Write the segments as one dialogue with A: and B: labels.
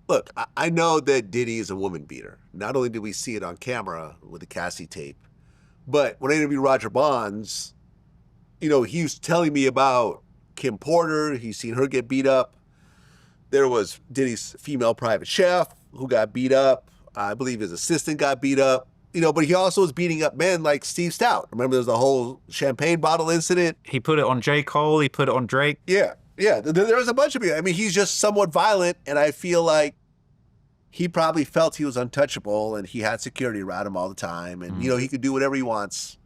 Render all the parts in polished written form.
A: Look, I know that Diddy is a woman beater. Not only did we see it on camera with the Cassie tape, but when I interviewed Roger Bonds, he was telling me about Kim Porter. He's seen her get beat up. There was Diddy's female private chef who got beat up. I believe his assistant got beat up. But he also was beating up men like Steve Stoute. Remember, there was the whole champagne bottle incident.
B: He put it on J. Cole. He put it on Drake.
A: Yeah. There was a bunch of people. I mean, he's just somewhat violent, and I feel like he probably felt he was untouchable, and he had security around him all the time, and he could do whatever he wants.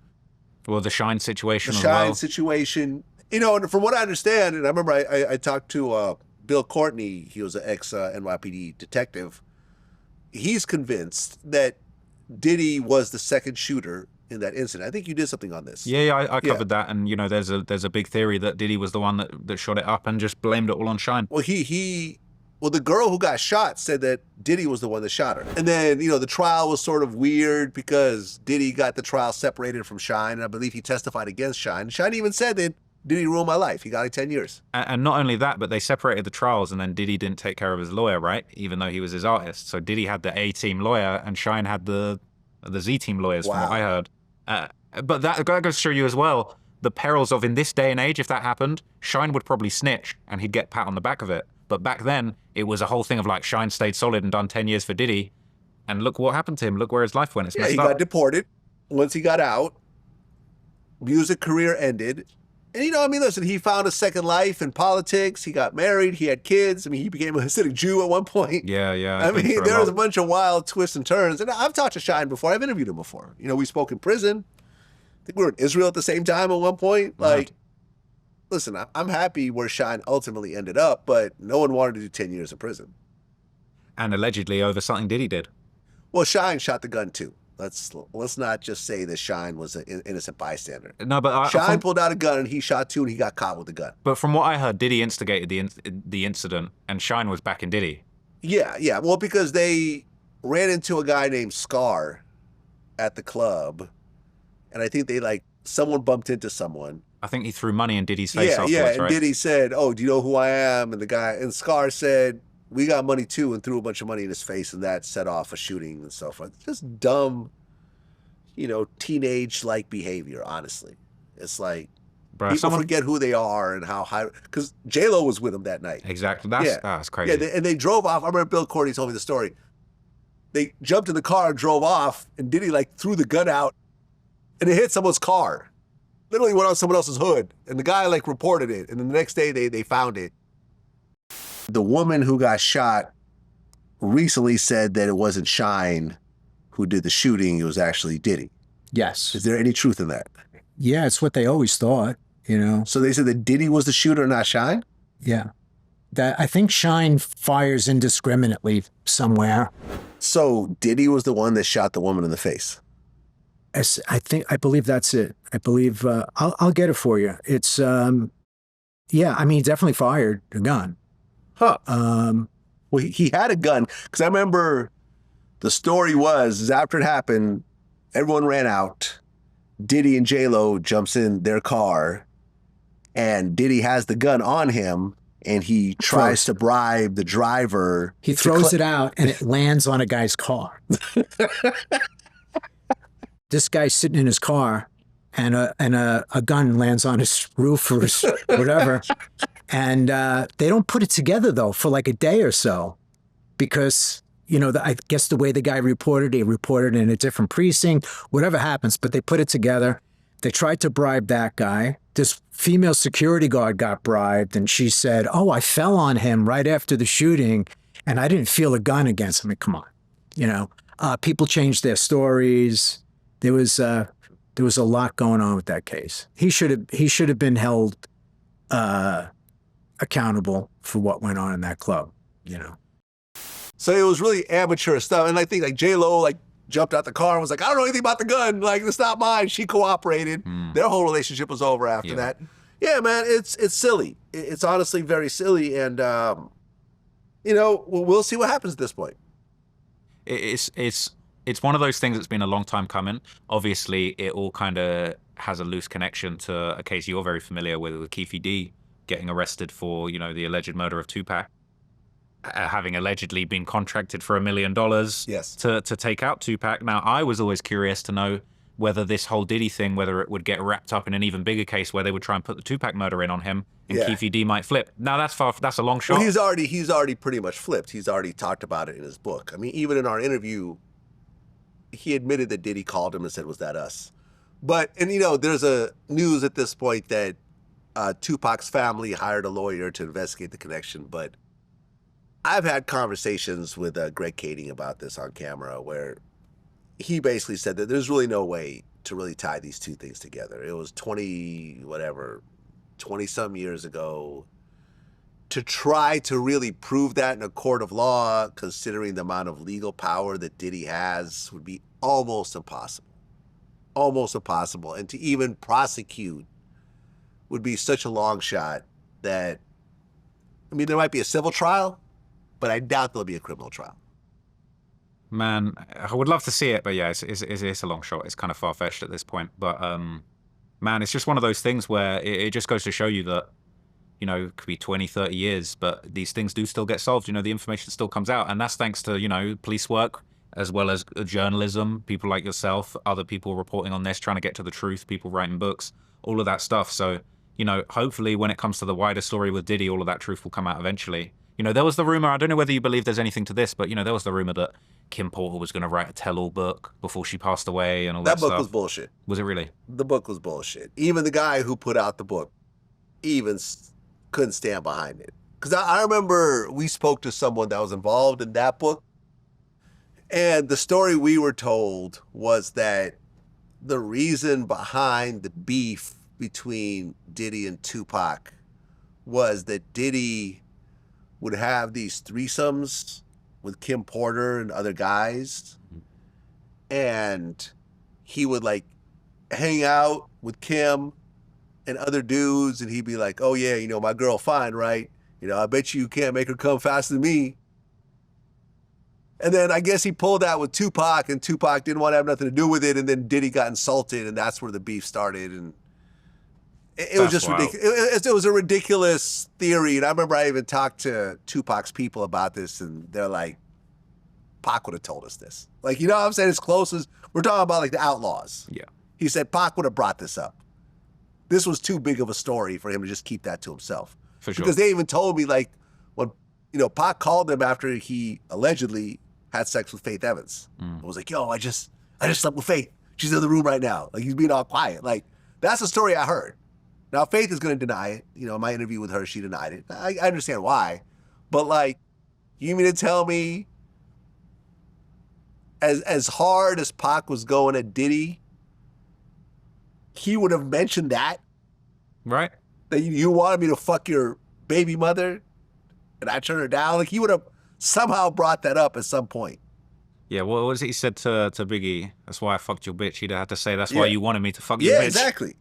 B: Well, the Shyne situation as
A: well.
B: well.
A: The Shyne situation. And from what I understand, and I remember I talked to Bill Courtney. He was an ex-NYPD detective. He's convinced that Diddy was the second shooter in that incident. I think you did something on this.
B: Yeah, I covered that, and there's a big theory that Diddy was the one that shot it up and just blamed it all on Shyne.
A: Well, Well, the girl who got shot said that Diddy was the one that shot her. And then, the trial was sort of weird because Diddy got the trial separated from Shyne, and I believe he testified against Shyne. Shyne even said that Diddy ruined my life. He got like 10 years.
B: And not only that, but they separated the trials, and then Diddy didn't take care of his lawyer, right? Even though he was his artist. So Diddy had the A-team lawyer, and Shyne had the Z-team lawyers, from what I heard. But that goes to show you as well the perils of, in this day and age, if that happened, Shyne would probably snitch, and he'd get pat on the back of it. But back then, it was a whole thing of like Shyne stayed solid and done 10 years for Diddy. And look what happened to him. Look where his life went. It's messed up.
A: He got deported. Once he got out, music career ended. And, listen, he found a second life in politics. He got married. He had kids. I mean, he became a Hasidic Jew at one point.
B: Yeah.
A: I mean, there was a bunch of wild twists and turns. And I've talked to Shyne before. I've interviewed him before. We spoke in prison. I think we were in Israel at the same time at one point. Listen, I'm happy where Shyne ultimately ended up, but no one wanted to do 10 years in prison.
B: And allegedly over something Diddy did.
A: Well, Shyne shot the gun too. Let's not just say that Shyne was an innocent bystander.
B: No, but
A: Shyne pulled out a gun and he shot too, and he got caught with the gun.
B: But from what I heard, Diddy instigated the incident, and Shyne was backing Diddy.
A: Yeah. Well, because they ran into a guy named Scar at the club, and I think someone bumped into someone.
B: I think he threw money in Diddy's face afterwards,
A: and
B: right?
A: Diddy said, "Oh, do you know who I am?" And Scar said, "We got money too," and threw a bunch of money in his face, and that set off a shooting and so forth. Just dumb, teenage-like behavior, honestly. It's like, people forget who they are and how high, because J-Lo was with him that night.
B: Exactly. That's crazy.
A: Yeah, and they drove off. I remember Bill Courtney told me the story. They jumped in the car and drove off, and Diddy threw the gun out, and it hit someone's car. Literally went on someone else's hood, and the guy reported it, and then the next day they found it. The woman who got shot recently said that it wasn't Shyne who did the shooting, it was actually Diddy.
C: Yes.
A: Is there any truth in that?
C: Yeah, it's what they always thought,
A: So they said that Diddy was the shooter, not Shyne?
C: Yeah. I think Shyne fires indiscriminately somewhere. So
A: Diddy was the one that shot the woman in the face?
C: I believe that's it. I believe, I'll get it for you. It's, he definitely fired a gun.
A: Huh. Well, he had a gun, because I remember the story is after it happened, everyone ran out. Diddy and J-Lo jumps in their car, and Diddy has the gun on him, and he tries to bribe the driver.
C: He throws it out, and it lands on a guy's car. This guy's sitting in his car, and a gun lands on his roof or whatever. And they don't put it together, though, for a day or so, because, I guess the way the guy reported, he reported in a different precinct, whatever happens, but they put it together. They tried to bribe that guy. This female security guard got bribed, and she said, "Oh, I fell on him right after the shooting, and I didn't feel a gun against him." I mean, come on. People changed their stories. There was a lot going on with that case. He should have been held accountable for what went on in that club.
A: So it was really amateur stuff, and I think J-Lo jumped out the car and was like, "I don't know anything about the gun. It's not mine." She cooperated. Their whole relationship was over after that. Yeah, man, it's silly. It's honestly very silly, and we'll see what happens at this point.
B: It's one of those things that's been a long time coming. Obviously, it all kind of has a loose connection to a case you're very familiar with Keefe D getting arrested for, the alleged murder of Tupac. having allegedly been contracted for $1 million
A: Yes.
B: to take out Tupac. Now, I was always curious to know whether this whole Diddy thing, whether it would get wrapped up in an even bigger case where they would try and put the Tupac murder in on him, and
A: Yeah.
B: Keefe D might flip. Now, that's a long shot.
A: Well, he's already pretty much flipped. He's already talked about it in his book. I mean, even in our interview, he admitted that Diddy called him and said, "Was that us?" But, and you know, there's a news at this point that Tupac's family hired a lawyer to investigate the connection. But I've had conversations with Greg Kading about this on camera, where he basically said that there's really no way to really tie these two things together. It was 20-some years ago. To try to really prove that in a court of law, considering the amount of legal power that Diddy has, would be almost impossible. Almost impossible. And to even prosecute would be such a long shot that, I mean, there might be a civil trial, but I doubt there'll be a criminal trial.
B: Man, I would love to see it, but yeah, it's a long shot. It's kind of far-fetched at this point. But, man, it's just one of those things where it just goes to show you that, you know, it could be 20, 30 years, but these things do still get solved. You know, the information still comes out. And that's thanks to, you know, police work, as well as journalism, people like yourself, other people reporting on this, trying to get to the truth, people writing books, all of that stuff. So, you know, hopefully when it comes to the wider story with Diddy, all of that truth will come out eventually. You know, there was the rumor, I don't know whether you believe there's anything to this, but, you know, there was the rumor that Kim Porter was going to write a tell-all book before she passed away and all that stuff.
A: That book was bullshit.
B: Was it really?
A: The book was bullshit. Even the guy who put out the book even couldn't stand behind it. Because I remember we spoke to someone that was involved in that book, and the story we were told was that the reason behind the beef between Diddy and Tupac was that Diddy would have these threesomes with Kim Porter and other guys, and he would like hang out with Kim and other dudes, and he'd be like, "Oh yeah, you know, my girl fine, right? You know, I bet you can't make her come faster than me." And then I guess he pulled that with Tupac, and Tupac didn't want to have nothing to do with it, and then Diddy got insulted, and that's where the beef started. And it was just ridiculous. It was a ridiculous theory, and I remember I even talked to Tupac's people about this, and they're like, "Pac would have told us this." Like, you know what I'm saying? As close as, we're talking about like the Outlaws.
B: Yeah.
A: He said Pac would have brought this up. This was too big of a story for him to just keep that to himself.
B: For sure.
A: Because they even told me, like, when, you know, Pac called him after he allegedly had sex with Faith Evans. It was like, "Yo, I just slept with Faith. She's in the room right now." Like, he's being all quiet. Like, that's the story I heard. Now, Faith is going to deny it. You know, in my interview with her, she denied it. I understand why. But, like, you mean to tell me as hard as Pac was going at Diddy, he would have mentioned that?
B: Right.
A: That you wanted me to fuck your baby mother and I turned her down? Like, he would have somehow brought that up at some point.
B: Yeah, what was it he said to Biggie? "That's why I fucked your bitch." He'd have to say, "That's why you wanted me to fuck your bitch."
A: Yeah, exactly.